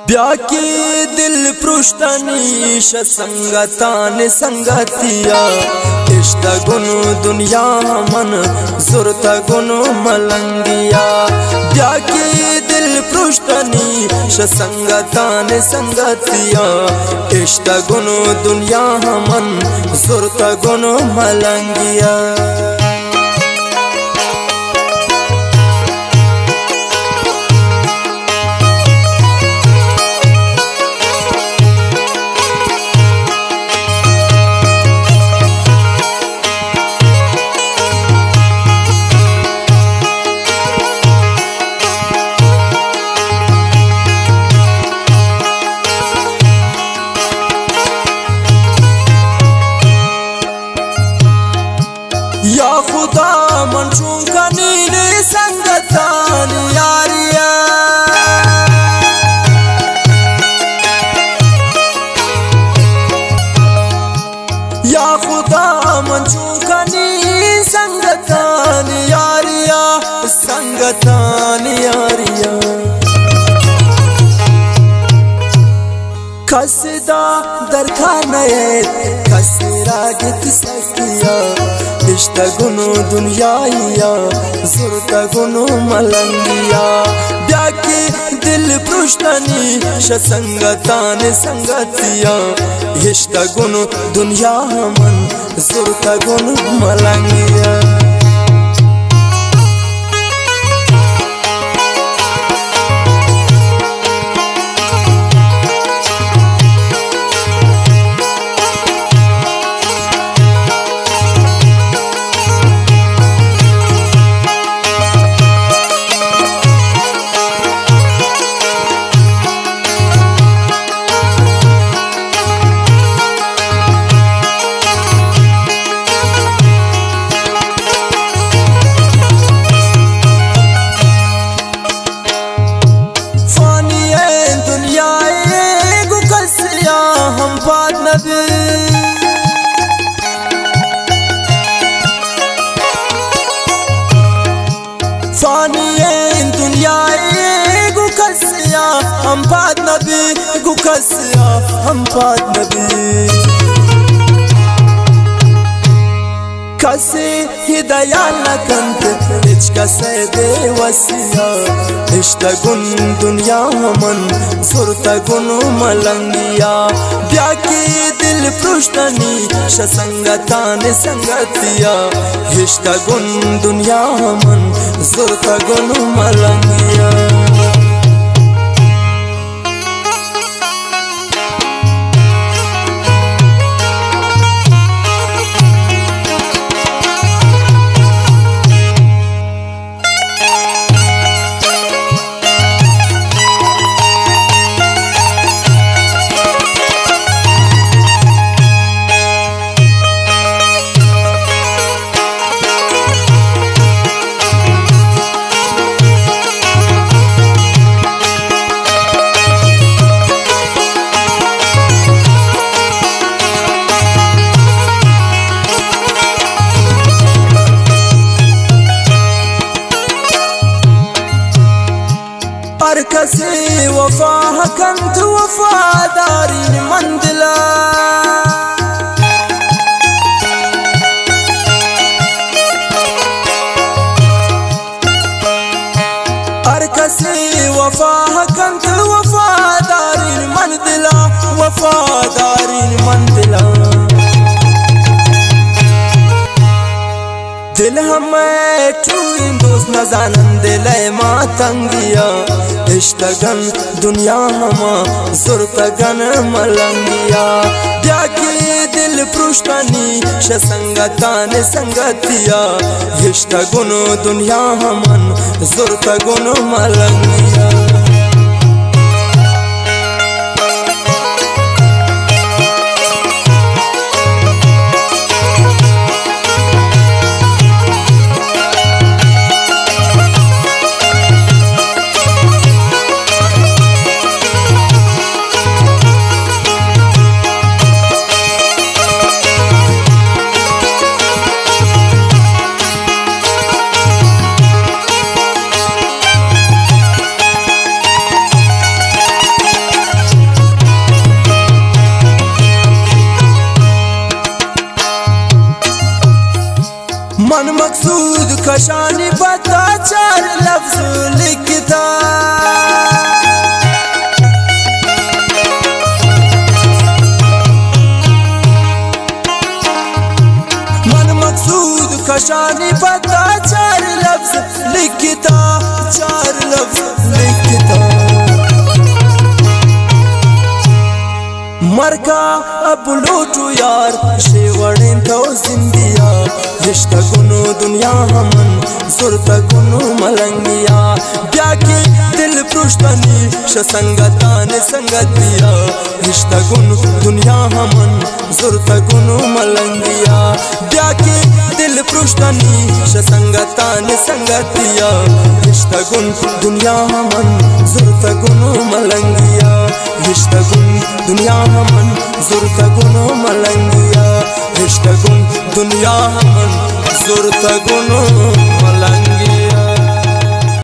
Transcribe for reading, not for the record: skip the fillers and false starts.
ब्याकी दिल पृष्ठनीश संगतान संगतिया इष्ट गुनु दुनिया मन जुरत गुनु मलंगिया। ब्याकी दिल पृष्ठनीश संगतान संगतिया इष्ट गुनु दुनिया मन जुरत गुनु मलंगिया। या खुदा मनशूम कनीने संगतान यारिया। या खुदा मनशूम कनी संगतान यारिया संगतान यारिया। कसदा दरखार नये कसरा गित सकिया इष्ट गुनु दुनियाया जुरत गुनु मलंगिया। ब्याकी दिल पृष्ठनी संगतान संगतिया इष्ट गुनु दुनिया मन जुरत गुनु मलंगिया। फानी दुनिया गुकसिया हम पाद नबी गुकसिया हम पाद नबी। कसे हिदया नकंत इच कसे बेवसिया इष्ट गुन दुनिया मन जुरत गुनु मलंगिया। ब्याकी दिल पृष्ठनी संगतान संगतिया इष्ट गुन दुनिया मन जुरत गुनु मलंगिया। हर कसे वफा कंत वफादारी मंदिला। हर कसे वफा कंत वफादारी मंदिला वफादारी मंदिला। दिल हमें चूइन दोस्त न जानन दिल मातंगिया इष्ट गन दुनिया हमा जुरत गन मलंगिया। ब्याकी दिल पृष्ठनी संगतान संगतिया इष्ट गुनु दुनिया हमन जुरत गुनु मलंगिया। कशानी बता चार लफ्ज लिखता मन मकसूद कशानी बता चार लफ्ज लिखता चार लफ्ज लिखता मरका अब लूटू यार शेवड़ें तो जिंदिया रिश्ता गुनो दुनिया हमन सुरता गुनो मलंगिया ब्याके दिल पृष्ठनी संगतान संगतिया रिश्ता गुनो दुनिया हमन सुरता गुनो मलंगिया ब्याके दिल पृष्ठनी संगतान संगतिया रिश्ता गुन दुनिया हमन सुरता गुनो मलंगिया रिश्ता गुन दुनिया हमन सुरता गुनो मलंगिया रिश्ता गुन दुनिया हमन सुरता गुनो